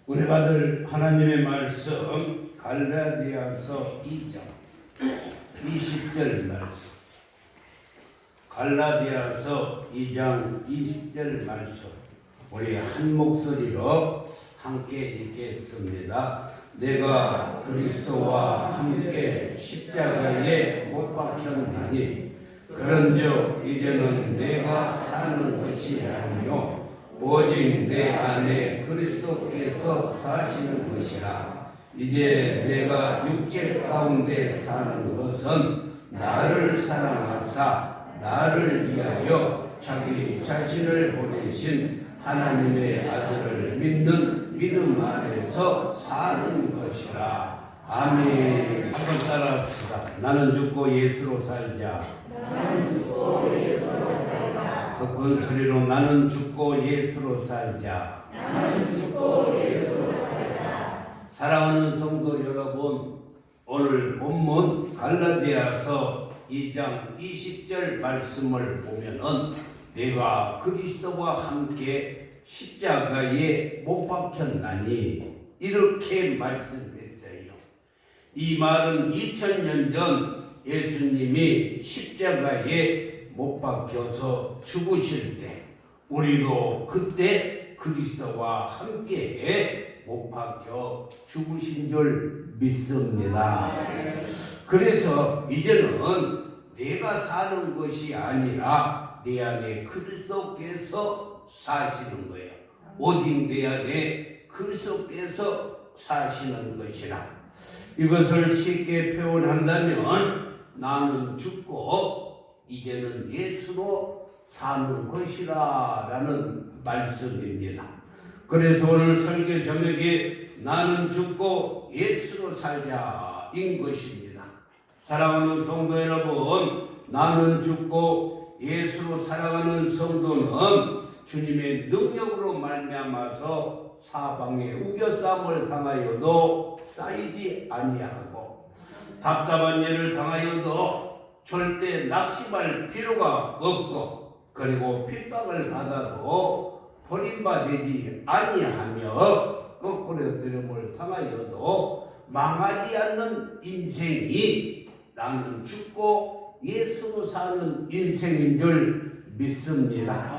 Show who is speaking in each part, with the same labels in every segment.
Speaker 1: 우리 받을 하나님의 말씀 갈라디아서 2장 20절 말씀. 갈라디아서 2장 20절 말씀. 우리 한 목소리로 함께 읽겠습니다. 내가 그리스도와 함께 십자가에 못 박혔나니 그런즉 이제는 내가 사는 것이 아니요 오직 내 안에 그리스도께서 사시는 것이라. 이제 내가 육체 가운데 사는 것은 나를 사랑하사 나를 위하여 자기 자신을 보내신 하나님의 아들을 믿는 믿음 안에서 사는 것이라. 아멘. 한번 따라합시다. 나는 죽고 예수로 살자. 더 큰 소리로 나는 죽고 예수로 살자. 사랑하는 성도 여러분, 오늘 본문 갈라디아서 2장 20절 말씀을 보면은 내가 그리스도와 함께 십자가에 못 박혔나니 이렇게 말씀했어요. 이 말은 2000년 전 예수님이 십자가에 못 박혀서 죽으실 때 우리도 그때 그리스도와 함께 못 박혀 죽으신 줄 믿습니다. 그래서 이제는 내가 사는 것이 아니라 내 안에 그리스도께서 사시는 거예요. 오직 내 안에 그리스도께서 사시는 것이라. 이것을 쉽게 표현한다면 나는 죽고 이제는 예수로 사는 것이라 라는 말씀입니다. 그래서 오늘 설교 제목이 나는 죽고 예수로 살자인 것입니다. 사랑하는 성도 여러분, 나는 죽고 예수로 살아가는 성도는 주님의 능력으로 말미암아서 사방에 우겨싸움을 당하여도 쌓이지 아니하고 답답한 일을 당하여도 절대 낙심할 필요가 없고 그리고 핍박을 받아도 버림받지 아니하며 거꾸로 들음을 당하여도 망하지 않는 인생이 나는 죽고 예수로 사는 인생인 줄 믿습니다.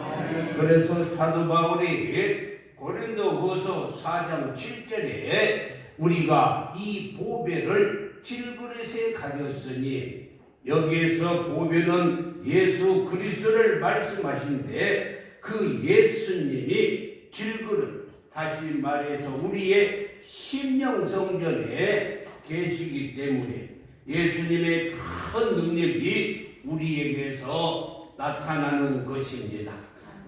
Speaker 1: 그래서 사도 바울이 고린도후서 4장 7절에 우리가 이 보배를 질그릇에 가졌으니 여기에서 보배는 예수 그리스도를 말씀하신데 그 예수님이 질그릇, 다시 말해서 우리의 심령성전에 계시기 때문에 예수님의 큰 능력이 우리에게서 나타나는 것입니다.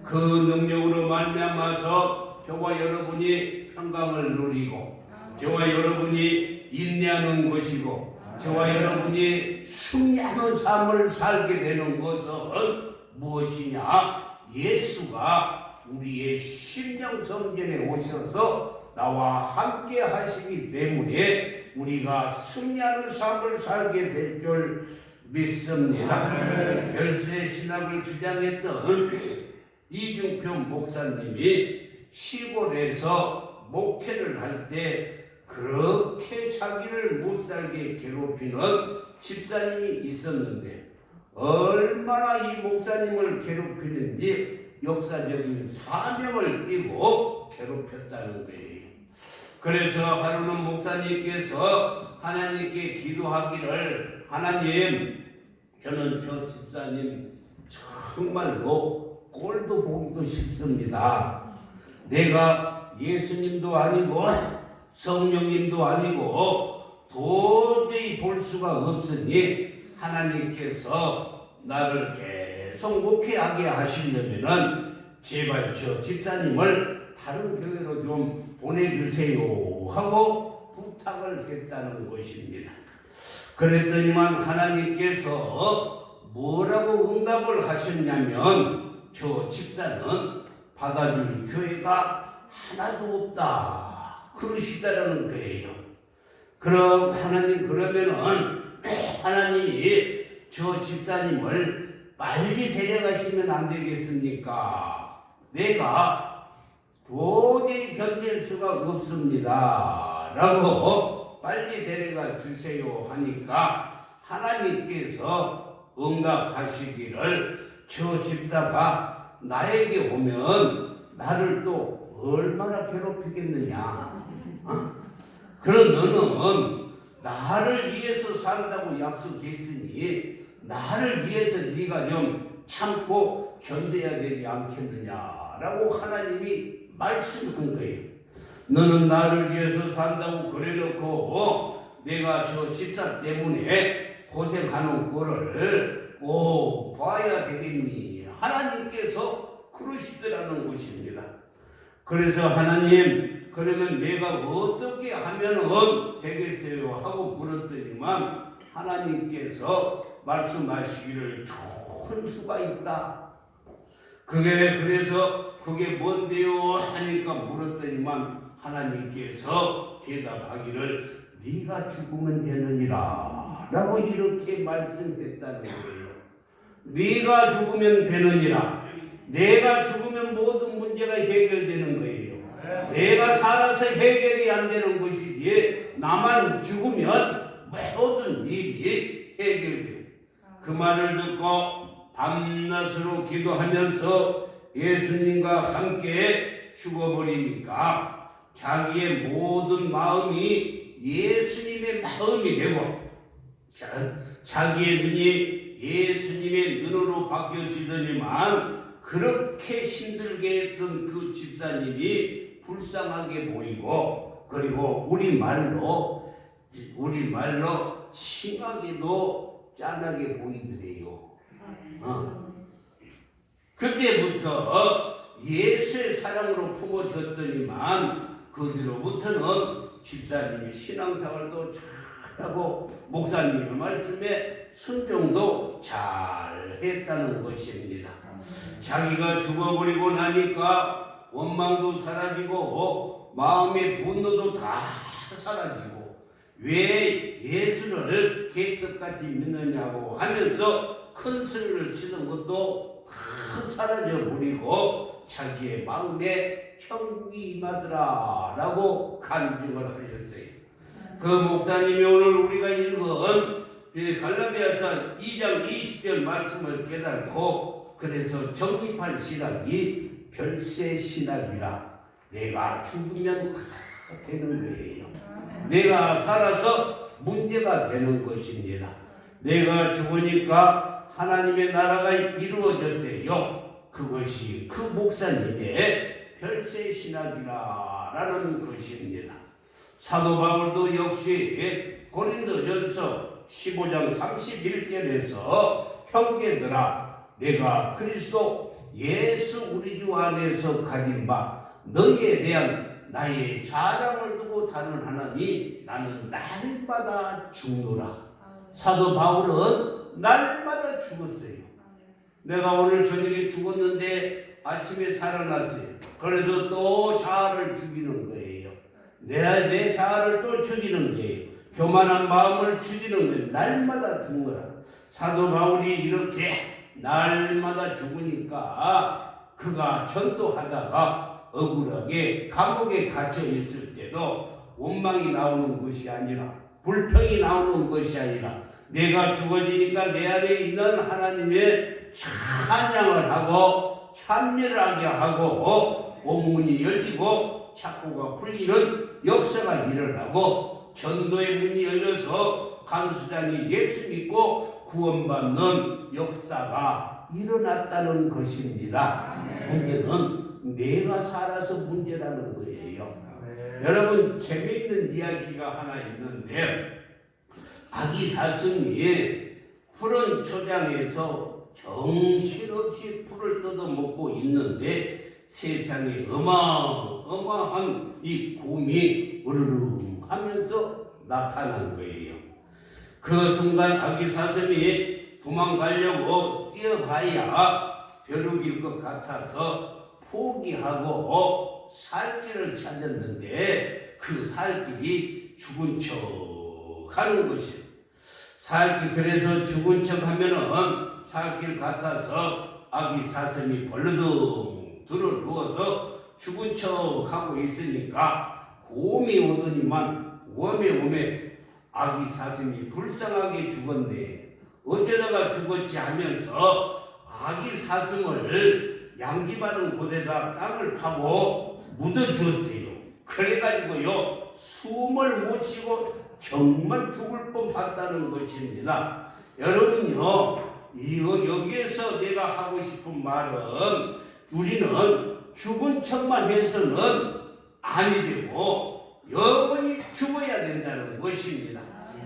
Speaker 1: 그 능력으로 말미암아서 저와 여러분이 평강을 누리고 저와 여러분이 인내하는 것이고 저와 여러분이 승리하는 삶을 살게 되는 것은 무엇이냐? 예수가 우리의 심령성전에 오셔서 나와 함께 하시기 때문에 우리가 승리하는 삶을 살게 될 줄 믿습니다. 별세 신학을 주장했던 이중표 목사님이 시골에서 목회를 할 때 그렇게 자기를 못살게 괴롭히는 집사님이 있었는데 얼마나 이 목사님을 괴롭히는지 역사적인 사명을 띠고 괴롭혔다는 거예요. 그래서 하루는 목사님께서 하나님께 기도하기를 하나님, 저는 저 집사님 정말로 꼴도 보기도 싫습니다. 내가 예수님도 아니고 성령님도 아니고 도저히 볼 수가 없으니 하나님께서 나를 계속 목회하게 하시려면 제발 저 집사님을 다른 교회로 좀 보내주세요 하고 부탁을 했다는 것입니다. 그랬더니만 하나님께서 뭐라고 응답을 하셨냐면 저 집사는 받아줄 교회가 하나도 없다 그러시다라는 거예요. 그럼 하나님, 그러면은 하나님이 저 집사님을 빨리 데려가시면 안 되겠습니까? 내가 도저히 견딜 수가 없습니다 라고 빨리 데려가 주세요 하니까 하나님께서 응답하시기를 저 집사가 나에게 오면 나를 또 얼마나 괴롭히겠느냐. 그럼 너는 나를 위해서 산다고 약속했으니 나를 위해서 네가 좀 참고 견뎌야 되지 않겠느냐라고 하나님이 말씀한 거예요. 너는 나를 위해서 산다고 그래놓고 내가 저 집사 때문에 고생하는 꼴을 꼭 봐야 되겠니? 하나님께서 그러시더라는 것입니다. 그래서 하나님, 그러면 내가 어떻게 하면 되겠어요? 하고 물었더니만 하나님께서 말씀하시기를 좋은 수가 있다. 그래서 그게 뭔데요? 하니까 물었더니만 하나님께서 대답하기를 네가 죽으면 되느니라 라고 이렇게 말씀했다는 거예요. 네가 죽으면 되느니라. 내가 죽으면 모든 문제가 해결되는 거예요. 내가 살아서 해결이 안 되는 것이지 나만 죽으면 모든 일이 해결돼요. 그 말을 듣고 밤낮으로 기도하면서 예수님과 함께 죽어버리니까 자기의 모든 마음이 예수님의 마음이 되고 자기의 눈이 예수님의 눈으로 바뀌어지더니만 그렇게 힘들게 했던 그 집사님이 불쌍하게 보이고 그리고 우리말로 심하게도 짠하게 보이더래요. 그때부터 예수의 사랑으로 품어졌더니만 그 뒤로부터는 집사님이 신앙생활도 잘하고 목사님의 말씀에 순종도 잘했다는 것입니다. 자기가 죽어버리고 나니까 원망도 사라지고 마음의 분노도 다 사라지고 왜 예수를 개떡같이 믿느냐고 하면서 큰 소리를 치는 것도 다 사라져버리고 자기의 마음에 천국이 임하더라 라고 간증을 하셨어요. 그 목사님이 오늘 우리가 읽은 갈라디아서 2장 20절 말씀을 깨닫고 그래서 정립한 신학이 별세 신학이라. 내가 죽으면 다 되는 거예요. 내가 살아서 문제가 되는 것입니다. 내가 죽으니까 하나님의 나라가 이루어졌대요. 그것이 그 목사님의 별세 신학이라는 것입니다. 사도 바울도 역시 고린도전서 15장 31절에서 형제들아 내가 그리스도 예수 우리 주 안에서 가진 바 너희에 대한 나의 자랑을 두고 단언하나니 나는 날마다 죽노라. 사도 바울은 날마다 죽었어요. 내가 오늘 저녁에 죽었는데 아침에 살아났어요. 그래서 또 자아를 죽이는 거예요. 내 자아를 또 죽이는 거예요. 교만한 마음을 죽이는 거예요. 날마다 죽노라. 사도 바울이 이렇게 날마다 죽으니까 그가 전도하다가 억울하게 감옥에 갇혀 있을 때도 원망이 나오는 것이 아니라 불평이 나오는 것이 아니라 내가 죽어지니까 내 안에 있는 하나님의 찬양을 하고 찬미를 하게 하고 온문이 열리고 착고가 풀리는 역사가 일어나고 전도의 문이 열려서 간수장이 예수 믿고 구원받는 역사가 일어났다는 것입니다. 문제는 내가 살아서 문제라는 거예요. 여러분 재미있는 이야기가 하나 있는데 아기 사슴이 푸른 초장에서 정신없이 풀을 뜯어먹고 있는데 세상에 어마어마한 이 곰이 으르릉 하면서 나타난 거예요. 그 순간 아기 사슴이 도망가려고 뛰어가야 벼룩일 것 같아서 포기하고 살 길을 찾았는데 그 살 길이 죽은 척 하는 것이에요. 그래서 죽은 척 하면은 살 길 같아서 아기 사슴이 벌러덩 들어 누워서 죽은 척 하고 있으니까 곰이 오더니만 오메 아기 사슴이 불쌍하게 죽었네. 어쩌다가 죽었지 하면서 아기 사슴을 양귀바른 곳에다 땅을 파고 묻어주었대요. 그래가지고요 숨을 못 쉬고 정말 죽을 뻔했다는 것입니다. 여러분요 여기에서 내가 하고 싶은 말은 우리는 죽은 척만 해서는 아니 되고 영원히 죽어야 된다는 것입니다.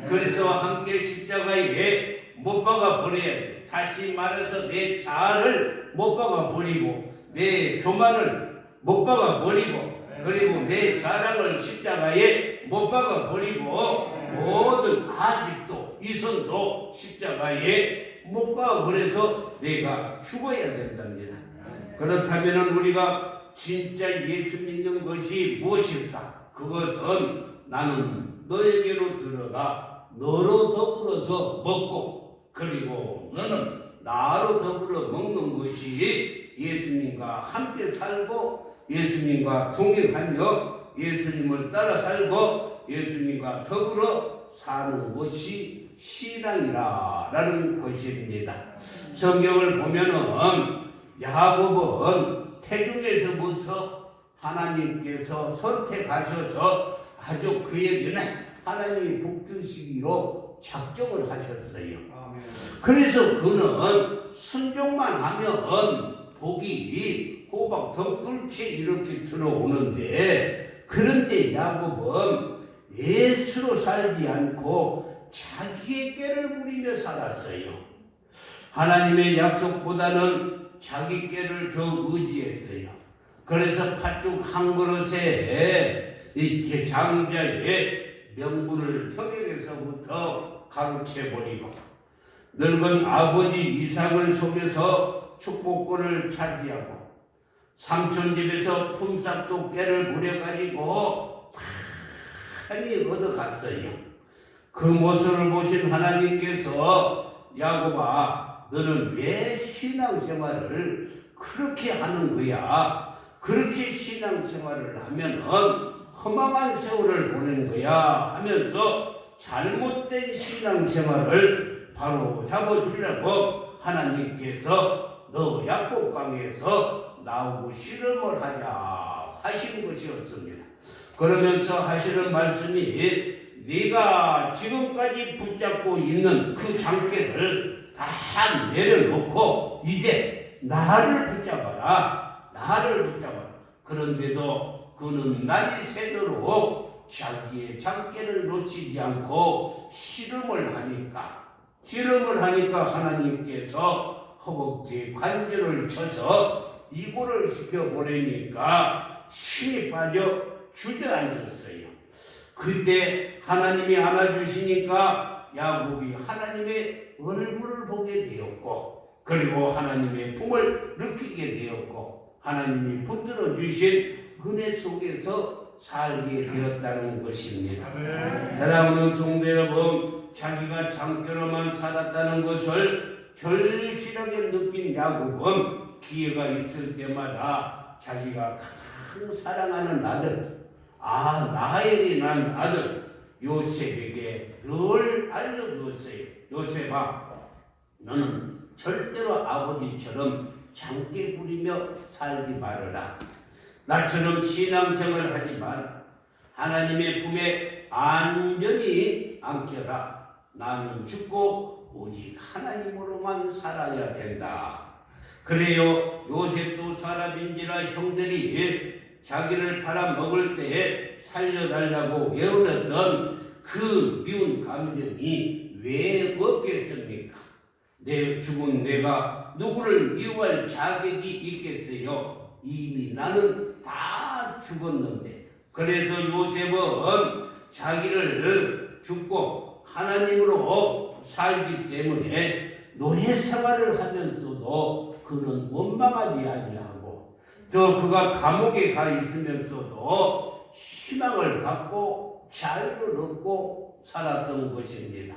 Speaker 1: 그래서 함께 십자가에 못 박아 버려야 돼. 다시 말해서 내 자아를 못 박아 버리고 내 교만을 못 박아 버리고 그리고 내 자랑을 십자가에 못 박아 버리고 모든 아직도 이선도 십자가에 못 박아 버려서 내가 죽어야 된답니다. 그렇다면 우리가 진짜 예수 믿는 것이 무엇일까? 그것은 나는 너에게로 들어가 너로 더불어서 먹고 그리고 너는 나로 더불어 먹는 것이 예수님과 함께 살고 예수님과 동행하며 예수님을 따라 살고 예수님과 더불어 사는 것이 신앙이라는 것입니다. 성경을 보면은 야곱은 태중에서부터 하나님께서 선택하셔서 아주 그에게는 하나님이 복 주시기로 작정을 하셨어요. 그래서 그는 순종만 하면 복이 호박 덩굴채 이렇게 들어오는데 그런데 야곱은 예수로 살지 않고 자기의 꾀를 부리며 살았어요. 하나님의 약속보다는 자기 꾀를 더 의지했어요. 그래서 팥죽 한 그릇에 이 장자의 명분을 평행에서부터 가로채버리고 늙은 아버지 이삭을 속여서 축복권을 차지하고 삼촌 집에서 품삯도 깨를 부려가지고 많이 얻어갔어요. 그 모습을 보신 하나님께서 야곱아 너는 왜 신앙생활을 그렇게 하는 거야? 그렇게 신앙생활을 하면은 허망한 세월을 보낸 거야 하면서 잘못된 신앙생활을 바로 잡아주려고 하나님께서 너 야곱강에서 나오고 실험을 하자 하신 것이었습니다. 그러면서 하시는 말씀이 네가 지금까지 붙잡고 있는 그 장깨를 다 내려놓고 이제 나를 붙잡아라. 나를 붙잡아라. 그런데도 그는 날이 새도록 자기의 장깨를 놓치지 않고 실험을 하니까 하나님께서 허벅지에 관절을 쳐서 이고를 시켜보내니까 힘이 빠져 주저앉았어요. 그때 하나님이 안아주시니까 야곱이 하나님의 얼굴을 보게 되었고 그리고 하나님의 품을 느끼게 되었고 하나님이 붙들어 주신 은혜 속에서 살게 되었다는 것입니다. 사랑하는 성도 여러분, 자기가 장교로만 살았다는 것을 절실하게 느낀 야곱은 기회가 있을 때마다 자기가 가장 사랑하는 아들, 나엘이 난 아들 요셉에게 늘 알려주었어요. 요셉아, 너는 절대로 아버지처럼 장깨 부리며 살지 말아라. 나처럼 신앙생활 하지 마라. 하나님의 품에 안전히 안겨라. 나는 죽고 오직 하나님으로만 살아야 된다. 그래요, 요셉도 사람인지라 형들이 자기를 팔아먹을 때에 살려달라고 외우던 그 미운 감정이 왜 없겠습니까? 내 죽은 내가 누구를 미워할 자격이 있겠어요? 이미 나는 다 죽었는데. 그래서 요셉은 자기를 죽고 하나님으로 살기 때문에 노예 생활을 하면서도 그는 원망하지 아니하고 또 그가 감옥에 가 있으면서도 희망을 갖고 자유를 얻고 살았던 것입니다.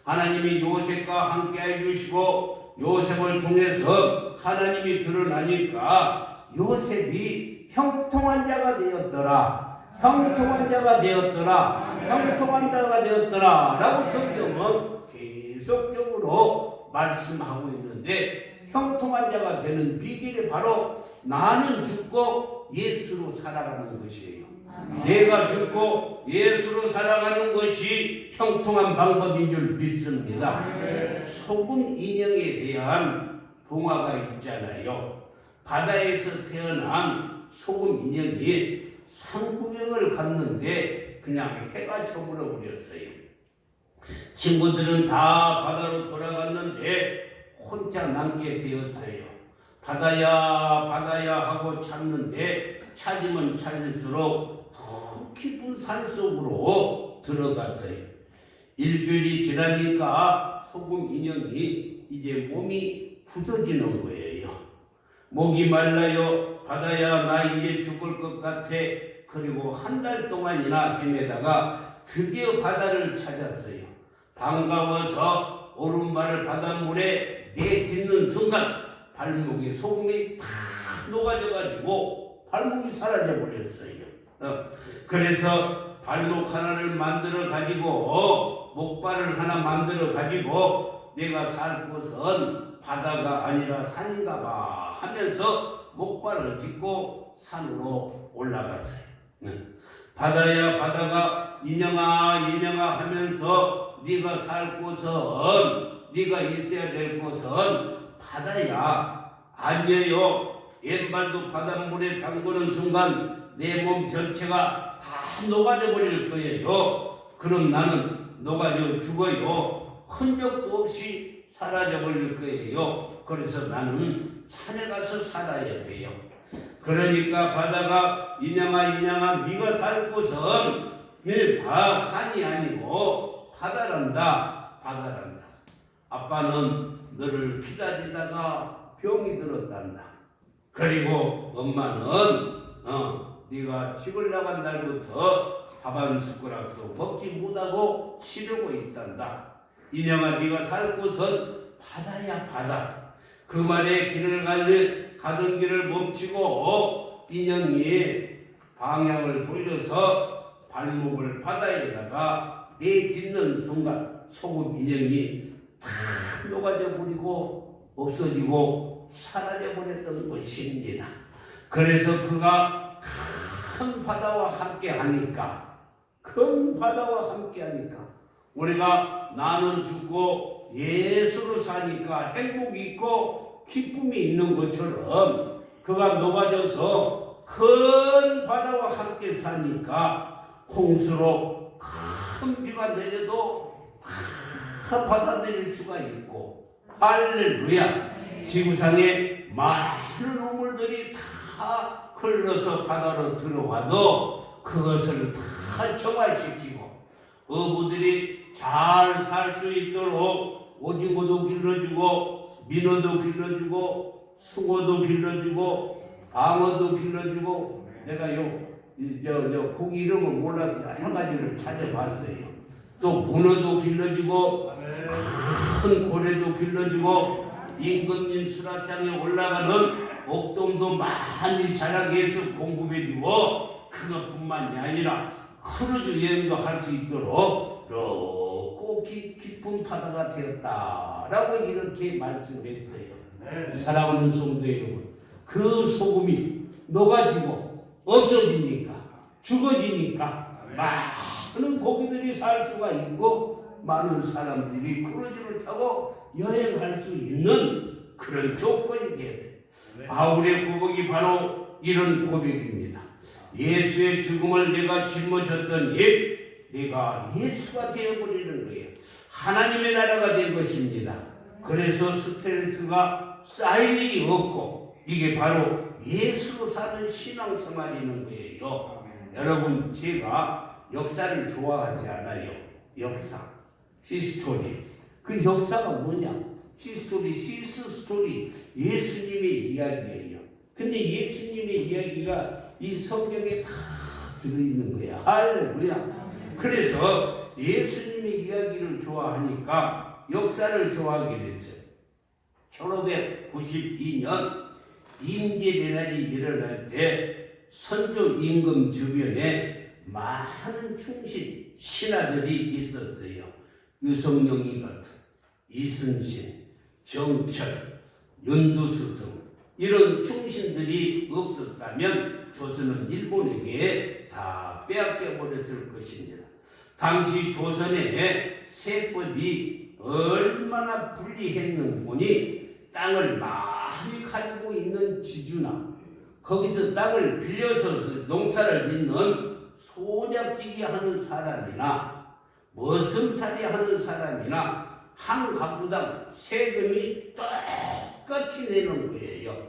Speaker 1: 하나님이 요셉과 함께 해주시고 요셉을 통해서 하나님이 드러나니까 요셉이 형통한 자가 되었더라. 형통한 자가 되었더라. 형통한 자가 되었더라. 라고 성경은 계속적으로 말씀하고 있는데, 형통한 자가 되는 비결이 바로 나는 죽고 예수로 살아가는 것이에요. 내가 죽고 예수로 살아가는 것이 형통한 방법인 줄 믿습니다. 소금 인형에 대한 동화가 있잖아요. 바다에서 태어난 소금 인형이 상구경을 갔는데 그냥 해가 저물어 버렸어요. 친구들은 다 바다로 돌아갔는데 혼자 남게 되었어요. 바다야 바다야 하고 찾는데 찾으면 찾을수록 더 깊은 산속으로 들어갔어요. 일주일이 지나니까 소금 인형이 이제 몸이 굳어지는 거예요. 목이 말라요. 바다야 나 이제 죽을 것 같아. 그리고 한 달 동안이나 헤매다가 드디어 바다를 찾았어요. 반가워서 오른발을 바닷물에 내딛는 순간 발목에 소금이 다 녹아져가지고 발목이 사라져 버렸어요. 그래서 발목 하나를 만들어 가지고 목발을 하나 만들어 가지고 내가 살 곳은 바다가 아니라 산인가 봐 하면서 목발을 딛고 산으로 올라갔어요. 바다야 바다가 인형아 인형아 하면서 네가 살 곳은, 네가 있어야 될 곳은 바다야. 아니에요. 왼발도 바닷물에 담그는 순간 내 몸 전체가 다 녹아져 버릴 거예요. 그럼 나는 녹아져 죽어요. 흔적도 없이 사라져 버릴 거예요. 그래서 나는 산에 가서 살아야 돼요. 그러니까 바다가 인형아 인형아 네가 살 곳은 산이 아니고 바다란다. 바다란다. 아빠는 너를 기다리다가 병이 들었단다. 그리고 엄마는 네가 집을 나간 날부터 밥 한 숟가락도 먹지 못하고 쉬려고 있단다. 인형아 네가 살 곳은 바다야 바다. 그 말에 길을 가던 길을 멈추고 인형이 방향을 돌려서 발목을 바다에다가 내딛는 순간 소금 인형이 다 녹아져 버리고 없어지고 사라져 버렸던 것입니다. 그래서 그가 큰 바다와 함께 하니까 우리가 나는 죽고 예수로 사니까 행복이 있고 기쁨이 있는 것처럼 그가 녹아져서 큰 바다와 함께 사니까 홍수로 큰 비가 내려도 다 받아들일 수가 있고, 할렐루야. 지구상에 많은 우물들이 다 흘러서 바다로 들어와도 그것을 다 정화시키고 어부들이 잘 살 수 있도록 오징어도 길러주고 민어도 길러주고 숭어도 길러주고 방어도 길러주고, 내가 고기 이름을 몰라서 여러 가지를 찾아봤어요. 또 문어도 길러주고 큰 고래도 길러주고 임금님 수라상에 올라가는 옥돔도 많이 자라게 해서 공급해주고, 그것뿐만이 아니라 크루즈 여행도 할 수 있도록 넓고 깊은 바다가 되었다라고 이렇게 말씀했어요. 사랑하는 성도 여러분, 그 소금이 녹아지고 없어지니까 죽어지니까 많은 고기들이 살 수가 있고 많은 사람들이 크루즈를 타고 여행할 수 있는 그런 조건이 됐어요. 바울의 고백이 바로 이런 고백입니다. 예수의 죽음을 내가 짊어졌더니 내가 예수가 되어버리는 거예요. 하나님의 나라가 된 것입니다. 그래서 스트레스가 쌓일 일이 없고, 이게 바로 예수로 사는 신앙생활이는 거예요. 여러분, 제가 역사를 좋아하지 않아요. 역사, 히스토리. 그 역사가 뭐냐? 히스토리, 히스토리, 예수님의 이야기예요. 근데 예수님의 이야기가 이 성경에 다 들어있는 거야. 할렐루야. 그래서 예수님의 이야기를 좋아하니까 역사를 좋아하게 됐어요. 1592년 임진왜란이 일어날 때 선조 임금 주변에 많은 충신 신하들이 있었어요. 유성룡이 같은, 이순신, 정철, 윤두수 등 이런 충신들이 없었다면 조선은 일본에게 다 빼앗겨 버렸을 것입니다. 당시 조선의 세법이 얼마나 불리했는지 땅을 많이 가지고 있는 지주나 거기서 땅을 빌려서 농사를 짓는 소작지기 하는 사람이나 머슴살이 하는 사람이나 한 가구당 세금이 똑같이 내는 거예요.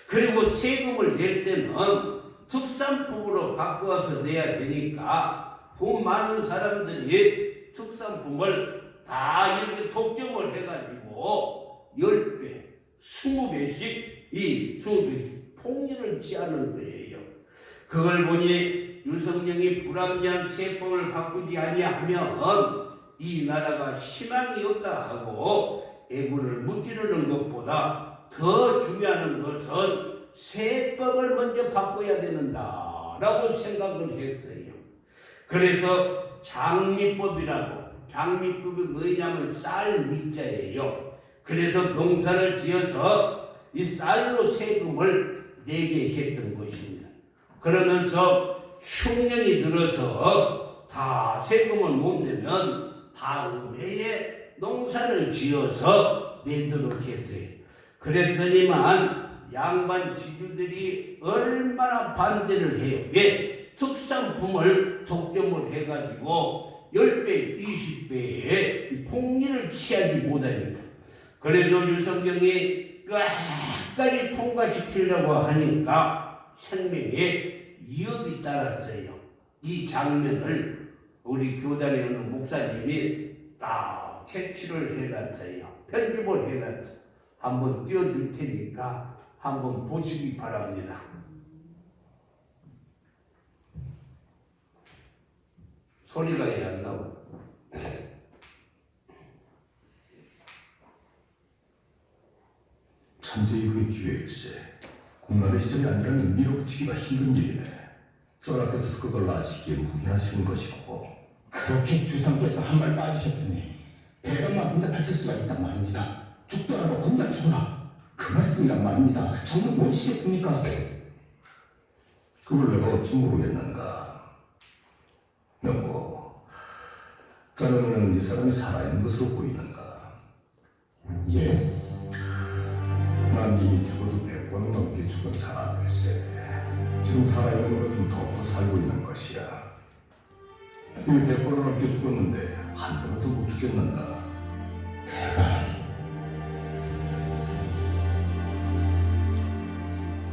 Speaker 1: 그리고 세금을 낼 때는 특산품으로 바꾸어서 내야 되니까 돈 많은 사람들이 특산품을 다 이렇게 독점을 해가지고 10배, 20배씩 이 20배씩 폭리를 취하는 거예요. 그걸 보니 유성룡이 불합리한 세법을 바꾸지 아니하면 이 나라가 희망이 없다 하고 애군을 무찌르는 것보다 더 중요한 것은 세법을 먼저 바꿔야 되는다라고 생각을 했어요. 그래서 장미법이라고, 장미법이 뭐냐면 쌀 미자예요. 그래서 농사를 지어서 이 쌀로 세금을 내게 했던 것입니다. 그러면서 흉년이 들어서 다 세금을 못 내면 다음 해에 농사를 지어서 내도록 했어요. 그랬더니만 양반 지주들이 얼마나 반대를 해요. 왜? 특산품을 독점을 해가지고 10배, 20배의 폭리를 취하지 못하니까. 그래도 유성룡이 끝까지 통과시키려고 하니까 생명에 위협이 따랐어요. 이 장면을 우리 교단의 어느 목사님이 딱 채취를 해놨어요. 편집을 해놨어요. 한번 띄워줄 테니까 한번 보시기 바랍니다. 소리가 왜 안 나와?
Speaker 2: 천재이후의 기회일세. 공란의 시절이 아니라면 밀어붙이기가 힘든 일이네. 전하께서도 그걸 아시기에 묵인하시는 것이고.
Speaker 3: 그렇게 주상께서 한 말 빠지셨으니 대감만 혼자 다칠 수가 있단 말입니다. 죽더라도 혼자 죽어라. 그 말씀이란 말입니다. 정말 못시겠습니까?
Speaker 2: 그걸 내가 어찌 모르겠는가. 명보, 자네 눈에는 이 사람이 살아있는 것으로 보이는가?
Speaker 3: 예?
Speaker 2: 난 이미 죽어도 100번은 넘게 죽은 사람일세. 지금 살아있는 것은 더 살고 있는 것이야. 이미 100번을 넘게 죽었는데 한 번도 못 죽겠는가?
Speaker 3: 대감,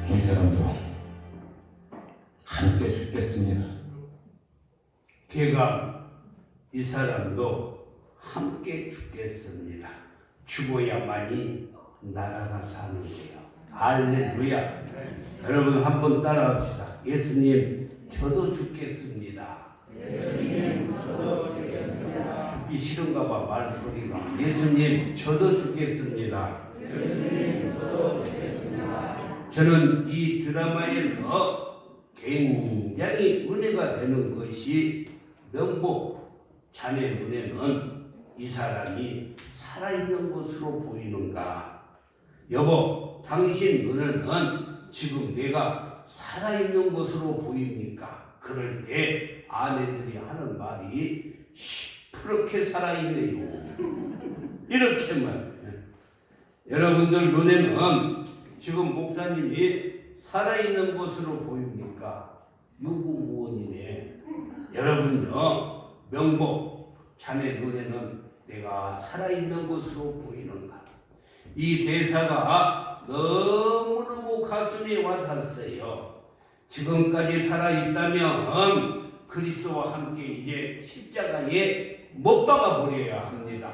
Speaker 3: 이 사람도 함께 죽겠습니다.
Speaker 1: 대감, 이 사람도 함께 죽겠습니다. 죽어야만이 나라가 사는 거예요. 할렐루야. 여러분 한번 따라합시다. 예수님, 저도 죽겠습니다.
Speaker 4: 예수님, 저도 죽겠습니다.
Speaker 1: 죽기 싫은가 봐, 말소리가. 예수님, 저도 죽겠습니다.
Speaker 4: 예수님, 저도 죽겠습니다.
Speaker 1: 저는 이 드라마에서 굉장히 은혜가 되는 것이 명보, 자네 눈에는 이 사람이 살아있는 것으로 보이는가? 여보, 당신 눈에는 지금 내가 살아있는 것으로 보입니까? 그럴 때 아내들이 하는 말이 시퍼렇게 살아있네요. 이렇게만. 여러분들 눈에는 지금 목사님이 살아있는 것으로 보입니까? 유구무원이네. 여러분요, 명보, 자네 눈에는 내가 살아있는 것으로 보이는가? 이 대사가 너무너무 가슴에 와닿았어요. 지금까지 살아있다면 그리스도와 함께 이제 십자가에 못 박아버려야 합니다.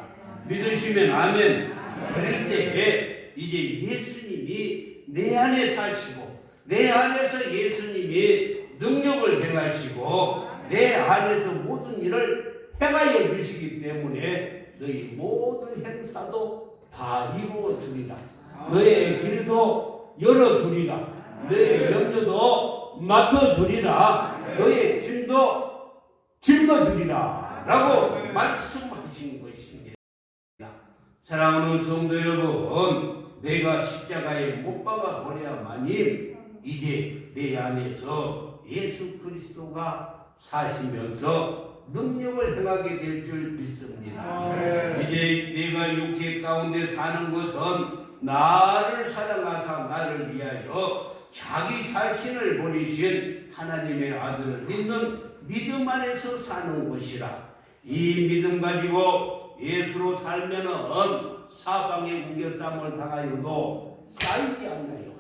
Speaker 1: 믿으시면 아멘. 그럴 때 이제 예수님이 내 안에 사시고 내 안에서 예수님이 능력을 행하시고 내 안에서 모든 일을 행하여 주시기 때문에 너희 모든 행사도 다 이루어 주리라. 너의 길도 열어 주리라. 너의 염려도 맡아주리라. 너의 짐도 짊어주리라 라고 말씀하신 것입니다. 사랑하는 성도 여러분, 내가 십자가에 못 박아 버려야만이 이제 내 안에서 예수 그리스도가 사시면서 능력을 행하게 될 줄 믿습니다. 이제 내가 육체 가운데 사는 것은 나를 사랑하사 나를 위하여 자기 자신을 버리신 하나님의 아들을 믿는 믿음 안에서 사는 것이라. 이 믿음 가지고 예수로 살면은 사방에 우겨쌈을 당하여도 쌓이지 않나요?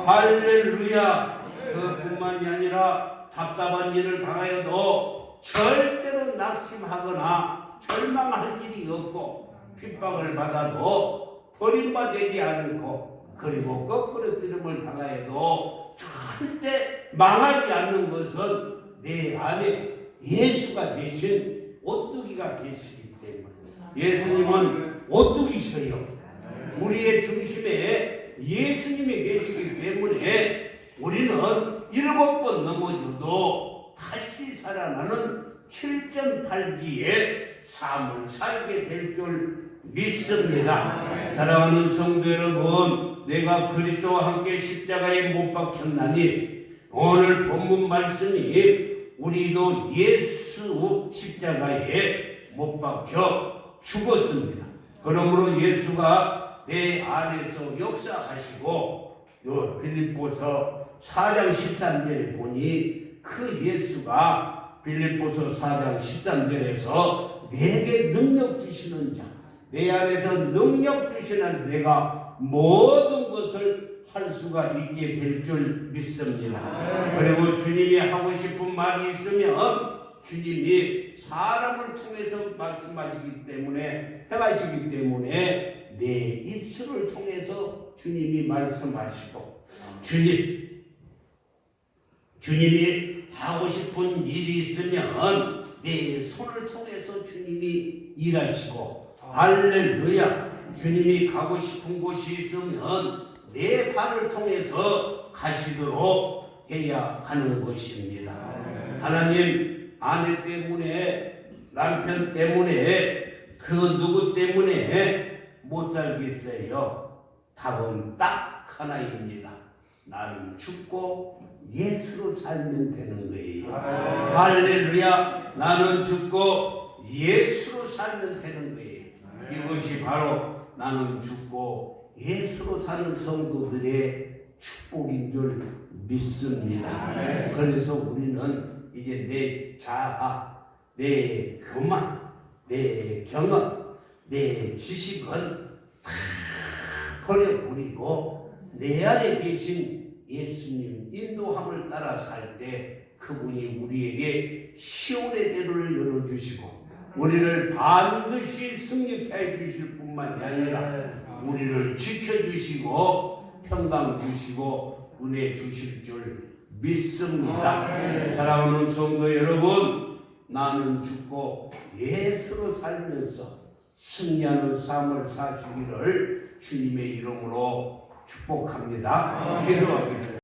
Speaker 1: 할렐루야. 그뿐만이 아니라 답답한 일을 당하여도 절대로 낙심하거나 절망할 일이 없고, 핍박을 받아도 버림받지 않고, 그리고 거꾸로 뜨름을 당하여도 절대 망하지 않는 것은 내 안에 예수가 되신 오뚜기가 계시기 때문에. 예수님은 오뚜기셔요. 우리의 중심에 예수님이 계시기 때문에 우리는 7번 넘어져도 다시 살아나는 7.8기의 삶을 살게 될 줄 믿습니다. 사랑하는 성도 여러분, 내가 그리스도와 함께 십자가에 못 박혔나니 오늘 본문 말씀이 우리도 예수 십자가에 못 박혀 죽었습니다. 그러므로 예수가 내 안에서 역사하시고, 요 빌립보서 4장 13절에 보니 그 예수가 빌립보서 4장 13절에서 내게 능력 주시는 자, 내 안에서 능력 주시는 내가 모든 것을 할 수가 있게 될 줄 믿습니다. 그리고 주님이 하고 싶은 말이 있으면 주님이 사람을 통해서 말씀하시기 때문에, 행하시기 때문에 내 입술을 통해서 주님이 말씀하시고, 주님이 하고 싶은 일이 있으면 내 손을 통해서 주님이 일하시고, 할렐루야. 주님이 가고 싶은 곳이 있으면 내 발을 통해서 가시도록 해야 하는 것입니다. 하나님, 아내 때문에, 남편 때문에, 그 누구 때문에 못 살겠어요? 답은 딱 하나입니다. 나는 죽고 예수로 살면 되는 거예요. 할렐루야. 나는 죽고 예수로 살면 되는 거예요. 이것이 바로 나는 죽고 예수로 사는 성도들의 축복인 줄 믿습니다. 그래서 우리는 이제 내 자아, 내 교만, 내 경험, 내 지식은 다 버려버리고 내 안에 계신 예수님 인도함을 따라 살 때 그분이 우리에게 시온의 대로를 열어주시고 우리를 반드시 승리케 해주실 뿐만이 아니라 우리를 지켜주시고 평강 주시고 은혜 주실 줄 믿습니다. 사랑하는 성도 여러분, 나는 죽고 예수로 살면서 승리하는 삶을 사시기를 주님의 이름으로 축복합니다. 기도하겠습니다.